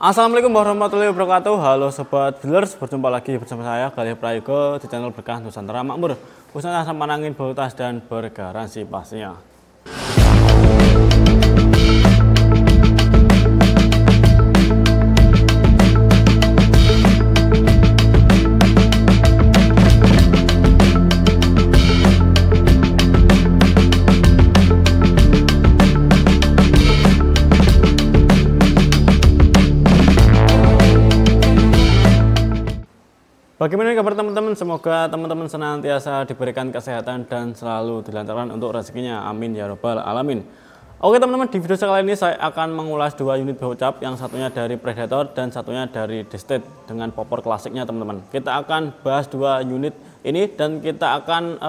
Assalamualaikum warahmatullahi wabarakatuh. Halo sobat dealers, berjumpa lagi bersama saya Galih Prayogo di channel Berkah Nusantara Makmur. Khususnya asam manangin bau tas dan bergaransi pastinya. Bagaimana kabar teman-teman? Semoga teman-teman senantiasa diberikan kesehatan dan selalu dilancarkan untuk rezekinya. Amin ya robbal alamin. Oke teman-teman, di video kali ini saya akan mengulas dua unit baut cap, yang satunya dari Predator dan satunya dari Destet dengan popor klasiknya teman-teman. Kita akan bahas dua unit ini dan kita akan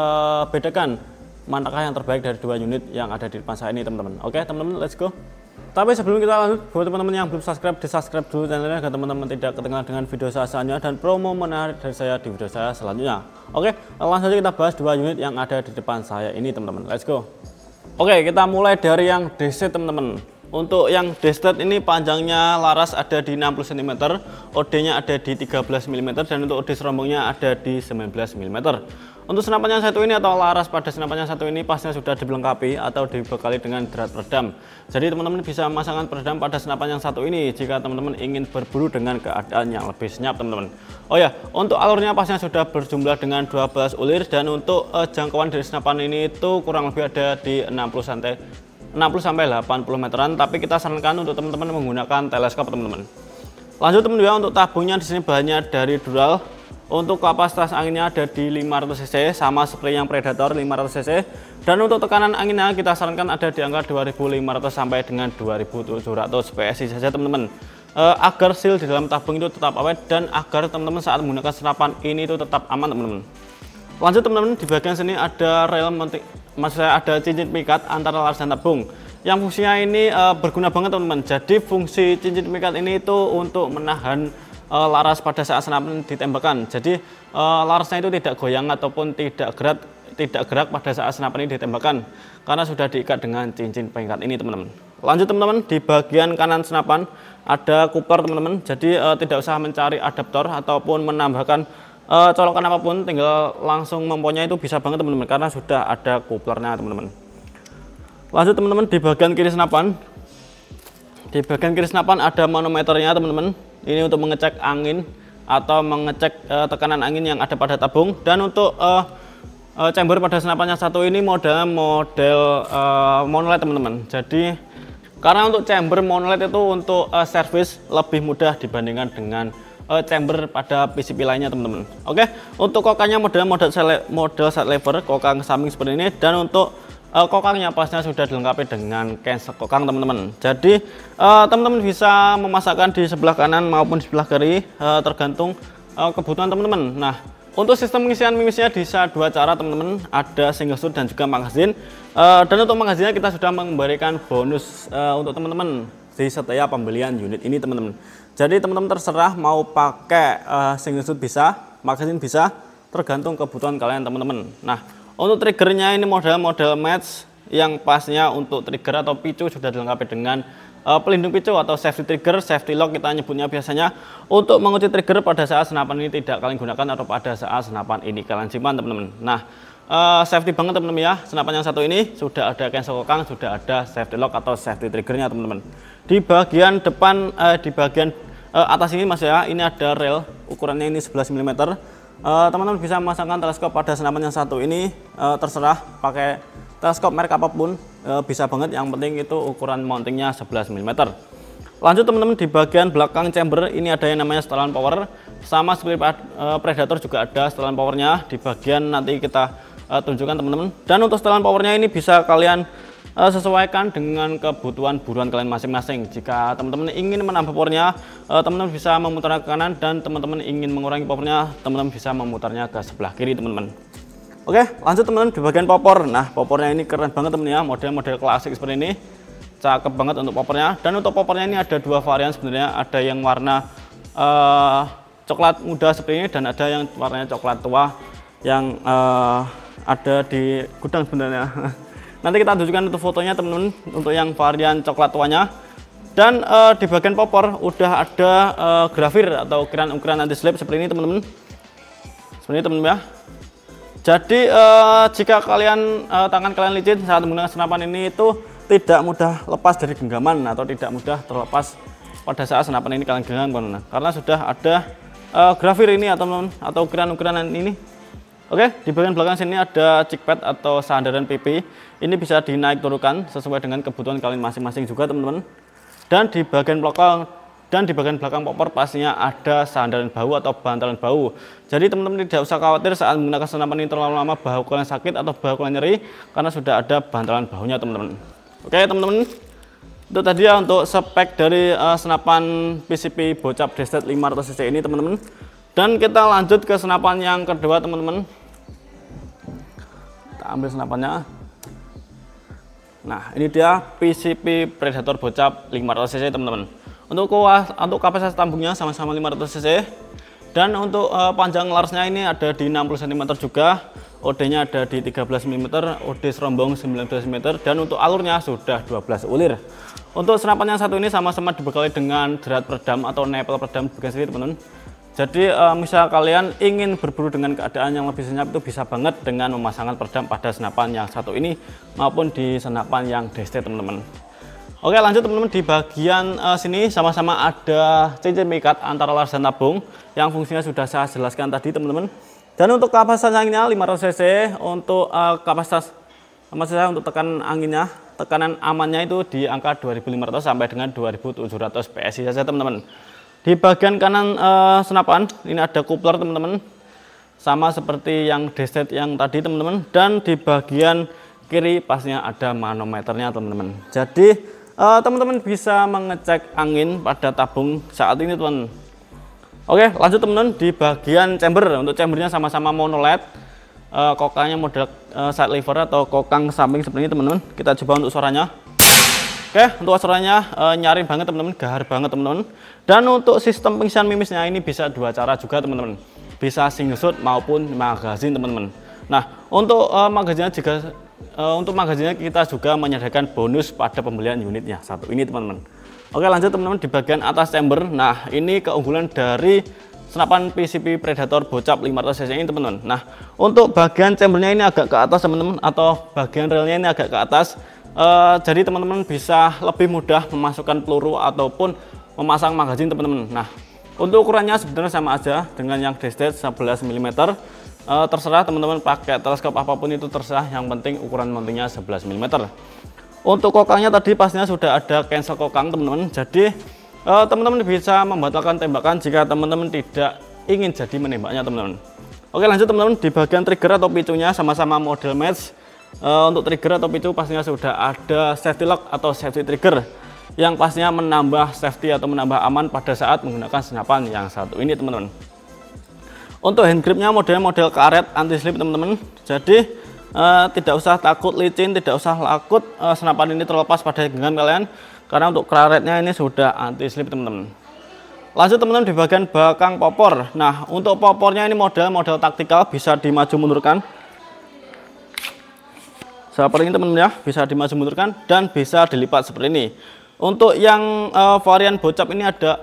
bedakan manakah yang terbaik dari dua unit yang ada di depan saya ini teman-teman. Oke teman-teman, let's go. Tapi sebelum kita lanjut, buat teman-teman yang belum subscribe, di-subscribe dulu channelnya agar teman-teman tidak ketinggalan dengan video saya selanjutnya dan promo menarik dari saya di video saya selanjutnya. Oke, langsung saja kita bahas dua unit yang ada di depan saya ini teman-teman. Let's go. Oke, kita mulai dari yang Destet teman-teman. Untuk yang Destet ini panjangnya laras ada di 60 cm, OD-nya ada di 13 mm dan untuk OD serombongnya ada di 19 mm. Untuk senapan yang satu ini atau laras pada senapan yang satu ini pastinya sudah dilengkapi atau dibekali dengan drat peredam. Jadi teman-teman bisa memasangkan peredam pada senapan yang satu ini jika teman-teman ingin berburu dengan keadaan yang lebih senyap teman-teman. Oh ya, untuk alurnya pastinya sudah berjumlah dengan 12 ulir dan untuk jangkauan dari senapan ini itu kurang lebih ada di 60 sampai 80 meteran, tapi kita sarankan untuk teman-teman menggunakan teleskop teman-teman. Lanjut teman-teman ya, untuk tabungnya di sini bahannya dari dural. Untuk kapasitas anginnya ada di 500 cc sama seperti yang Predator 500 cc, dan untuk tekanan anginnya kita sarankan ada di angka 2500 sampai dengan 2700 PSI saja teman-teman. Agar seal di dalam tabung itu tetap awet dan agar teman-teman saat menggunakan senapan ini itu tetap aman teman-teman. Lanjut teman-teman, di bagian sini ada rel mounting, maksud saya ada cincin pengikat antara laras dan tabung. Yang fungsinya ini berguna banget teman-teman. Jadi fungsi cincin pengikat ini itu untuk menahan laras pada saat senapan ditembakkan. Jadi larasnya itu tidak goyang ataupun tidak gerak pada saat senapan ini ditembakkan karena sudah diikat dengan cincin pengikat ini teman-teman. Lanjut teman-teman, di bagian kanan senapan ada coupler teman-teman. Jadi tidak usah mencari adaptor ataupun menambahkan colokan apapun, tinggal langsung memponya itu bisa banget teman-teman karena sudah ada couplernya teman-teman. Lanjut teman-teman, di bagian kiri senapan. Di bagian kiri senapan ada manometernya teman-teman. Ini untuk mengecek angin atau mengecek tekanan angin yang ada pada tabung. Dan untuk chamber pada senapan yang satu ini model monolith teman-teman. Jadi karena untuk chamber monolith itu untuk service lebih mudah dibandingkan dengan chamber pada PCP lainnya teman-teman. Oke, untuk kokangnya model side lever, kokang samping seperti ini, dan untuk kokangnya pastinya sudah dilengkapi dengan cancel kokang teman-teman. Jadi teman-teman bisa memasakkan di sebelah kanan maupun di sebelah kiri tergantung kebutuhan teman-teman. Nah, untuk sistem pengisian mimisnya bisa dua cara teman-teman, ada single shot dan juga magazine. Dan untuk magazinnya kita sudah memberikan bonus untuk teman-teman di setiap pembelian unit ini teman-teman. Jadi teman-teman terserah mau pakai single shot bisa, magazine bisa, tergantung kebutuhan kalian teman-teman. Nah, untuk triggernya ini model match yang pasnya untuk trigger atau picu sudah dilengkapi dengan pelindung picu atau safety trigger, safety lock kita nyebutnya biasanya, untuk mengunci trigger pada saat senapan ini tidak kalian gunakan atau pada saat senapan ini kalian simpan teman-teman. Nah, safety banget teman-teman ya, senapan yang satu ini sudah ada cancel kokang, sudah ada safety lock atau safety triggernya teman-teman. Di bagian depan, di bagian atas ini mas ya, ini ada rel ukurannya ini 11 mm. Teman-teman bisa memasangkan teleskop pada senapan yang satu ini, terserah pakai teleskop merek apapun bisa banget, yang penting itu ukuran mountingnya 11 mm. Lanjut teman-teman, di bagian belakang chamber ini ada yang namanya setelan power, sama seperti Predator juga ada setelan powernya. Di bagian nanti kita tunjukkan teman-teman, dan untuk setelan powernya ini bisa kalian sesuaikan dengan kebutuhan buruan kalian masing-masing. Jika teman-teman ingin menambah powernya, teman-teman bisa memutarnya ke kanan, dan teman-teman ingin mengurangi powernya, teman-teman bisa memutarnya ke sebelah kiri teman-teman. Oke, lanjut teman-teman, di bagian popor. Nah, popornya ini keren banget teman ya, model-model klasik seperti ini, cakep banget untuk popornya. Dan untuk popornya ini ada dua varian sebenarnya, ada yang warna coklat muda seperti ini, dan ada yang warnanya coklat tua yang ada di gudang sebenarnya. Nanti kita tunjukkan untuk fotonya teman-teman. Untuk yang varian coklat tuanya Dan di bagian popor udah ada grafir atau ukuran anti slip seperti ini teman-teman. Seperti ini teman-teman ya. Jadi jika tangan kalian licin saat menggunakan senapan ini itu tidak mudah lepas dari genggaman atau tidak mudah terlepas pada saat senapan ini kalian genggam karena sudah ada grafir ini atau ukuran ini. Oke, di bagian belakang sini ada chick pad atau sandaran PP. Ini bisa dinaik turunkan sesuai dengan kebutuhan kalian masing-masing juga teman-teman. Dan di bagian belakang popor pastinya ada sandaran bahu atau bantalan bahu. Jadi teman-teman tidak usah khawatir saat menggunakan senapan ini terlalu lama bahu kalian sakit atau bahu kalian nyeri karena sudah ada bantalan bahunya teman-teman. Oke teman-teman, itu tadi ya untuk spek dari senapan PCP Bocap Destet 500 cc ini teman-teman. Dan kita lanjut ke senapan yang kedua teman-teman. Kita ambil senapannya. Nah ini dia PCP Predator Bocap 500 cc teman-teman. Untuk kapasitas tabungnya sama-sama 500 cc. Dan untuk panjang larsnya ini ada di 60 cm juga. OD-nya ada di 13 mm, OD serombong 19 mm, dan untuk alurnya sudah 12 ulir. Untuk senapan yang satu ini sama-sama dibekali dengan jerat peredam atau nepel peredam di bagian sini teman-teman. Jadi misal kalian ingin berburu dengan keadaan yang lebih senyap itu bisa banget dengan memasangkan peredam pada senapan yang satu ini maupun di senapan yang Destet teman-teman. Oke lanjut teman-teman, di bagian sini sama-sama ada cincin pengikat antara lars dan tabung yang fungsinya sudah saya jelaskan tadi teman-teman. Dan untuk kapasitas anginnya 500 cc, untuk kapasitas untuk tekanan amannya itu di angka 2500 sampai dengan 2700 PSI saja teman-teman. Di bagian kanan senapan ini ada coupler teman-teman, sama seperti yang Destet yang tadi teman-teman. Dan di bagian kiri pastinya ada manometernya teman-teman. Jadi teman-teman bisa mengecek angin pada tabung saat ini teman. Oke lanjut teman-teman, di bagian chamber, untuk chambernya sama-sama monoled, kokangnya model side lever atau kokang samping seperti ini teman-teman. Kita coba untuk suaranya. Oke, untuk suaranya nyaring banget teman-teman, gahar banget teman-teman. Dan untuk sistem pengisian mimisnya ini bisa dua cara juga teman-teman, bisa single shot maupun magazine teman-teman. Nah untuk magazinnya kita juga menyediakan bonus pada pembelian unitnya satu ini teman-teman. Oke lanjut teman-teman, di bagian atas chamber. Nah ini keunggulan dari senapan PCP Predator Bocap 500 cc ini teman-teman. Nah untuk bagian chambernya ini agak ke atas teman-teman, atau bagian relnya ini agak ke atas. Jadi teman-teman bisa lebih mudah memasukkan peluru ataupun memasang magazin teman-teman. Nah untuk ukurannya sebenarnya sama aja dengan yang Destet 11 mm. Terserah teman-teman pakai teleskop apapun itu terserah, yang penting ukuran mountingnya 11 mm. Untuk kokangnya tadi pastinya sudah ada cancel kokang teman-teman. Jadi teman-teman bisa membatalkan tembakan jika teman-teman tidak ingin jadi menembaknya teman-teman. Oke lanjut teman-teman, di bagian trigger atau picunya sama-sama model match. Untuk trigger atau picu pastinya sudah ada safety lock atau safety trigger yang pastinya menambah safety atau menambah aman pada saat menggunakan senapan yang satu ini teman-teman. Untuk hand gripnya model karet anti slip teman-teman. Jadi tidak usah takut licin, tidak usah takut senapan ini terlepas pada genggam kalian, karena untuk karetnya ini sudah anti slip teman-teman. Lanjut teman-teman, di bagian belakang popor. Nah untuk popornya ini model taktikal, bisa dimaju mundurkan seperti ini teman-teman ya, bisa dimaju mundurkan dan bisa dilipat seperti ini. Untuk yang varian Bocap ini ada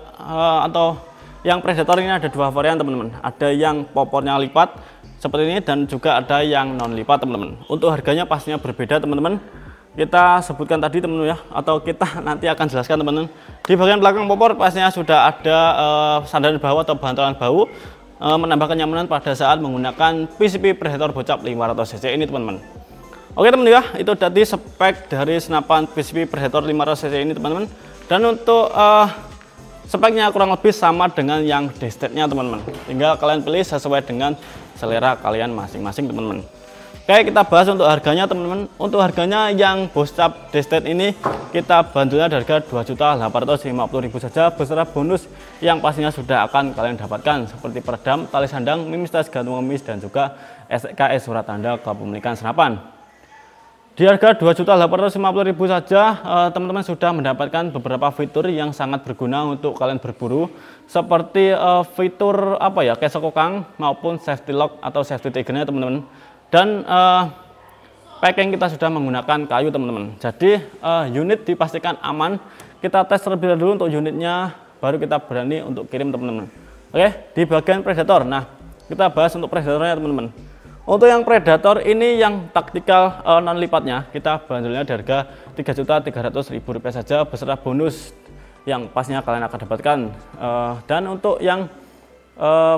atau yang Predator ini ada dua varian teman-teman. Ada yang popornya lipat seperti ini dan juga ada yang non lipat teman-teman. Untuk harganya pastinya berbeda teman-teman. Kita sebutkan tadi teman-teman ya, atau kita nanti akan jelaskan teman-teman. Di bagian belakang popor pastinya sudah ada sandaran bahu atau bantalan bahu, menambah kenyamanan pada saat menggunakan PCP Predator Bocap 500 cc ini teman-teman. Oke teman-teman ya, itu tadi spek dari senapan PCP Predator 500 cc ini teman-teman. Dan untuk speknya kurang lebih sama dengan yang Destetnya teman-teman. Tinggal kalian pilih sesuai dengan selera kalian masing-masing teman-teman. Oke, kita bahas untuk harganya teman-teman. Untuk harganya yang Bocap Destet ini kita bantunya harga 2.850.000 saja beserta bonus yang pastinya sudah akan kalian dapatkan seperti peredam, tali sandang, mimis tas gantung mimis, dan juga SKS surat tanda kepemilikan senapan. Di harga 2.850.000 saja teman-teman sudah mendapatkan beberapa fitur yang sangat berguna untuk kalian berburu, seperti fitur cancel kokang maupun safety lock atau safety triggernya teman-teman. Dan packing kita sudah menggunakan kayu teman-teman. Jadi unit dipastikan aman kita tes terlebih dahulu untuk unitnya, baru kita berani untuk kirim teman-teman. Oke, di bagian predator. Nah, kita bahas untuk predatornya teman-teman. Untuk yang predator ini yang taktikal non lipatnya, kita bandrolnya di harga Rp3.300.000 saja beserta bonus yang pastinya kalian akan dapatkan. Dan untuk yang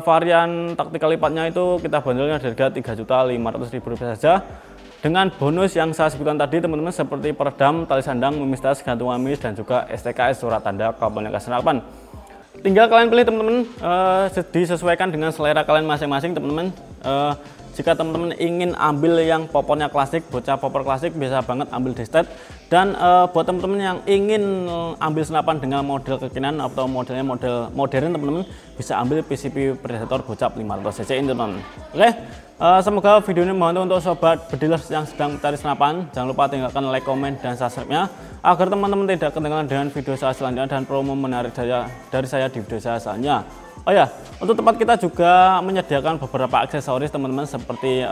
varian taktikal lipatnya itu kita bandrolnya di harga Rp3.500.000 saja dengan bonus yang saya sebutkan tadi teman-teman, seperti peredam, tali sandang, memistas, gantung amis, dan juga STKS surat tanda komunikasi harapan. Tinggal kalian pilih teman-teman, disesuaikan dengan selera kalian masing-masing teman-teman. Jika teman-teman ingin ambil yang popornya klasik, bocah popor klasik bisa banget ambil Destet. Dan buat teman-teman yang ingin ambil senapan dengan model kekinian atau modelnya model modern, teman-teman bisa ambil PCP Predator Bocap 500cc ini teman-teman. Oke, semoga video ini membantu untuk sobat bedilers yang sedang mencari senapan. Jangan lupa tinggalkan like, komen, dan subscribe-nya agar teman-teman tidak ketinggalan dengan video saya selanjutnya dan promo menarik dari saya di video saya selanjutnya. Oh ya, untuk tempat kita juga menyediakan beberapa aksesoris teman-teman, seperti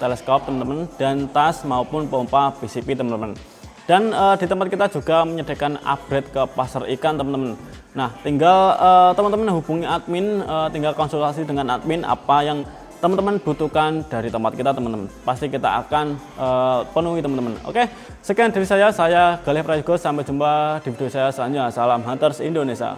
teleskop teman-teman, dan tas maupun pompa PCP teman-teman. Dan di tempat kita juga menyediakan upgrade ke pasar ikan teman-teman. Nah, tinggal teman-teman hubungi admin, tinggal konsultasi dengan admin apa yang teman-teman butuhkan dari tempat kita teman-teman. Pasti kita akan penuhi teman-teman. Oke, sekian dari saya Galih Prayogo. Sampai jumpa di video saya selanjutnya. Salam Hunters Indonesia.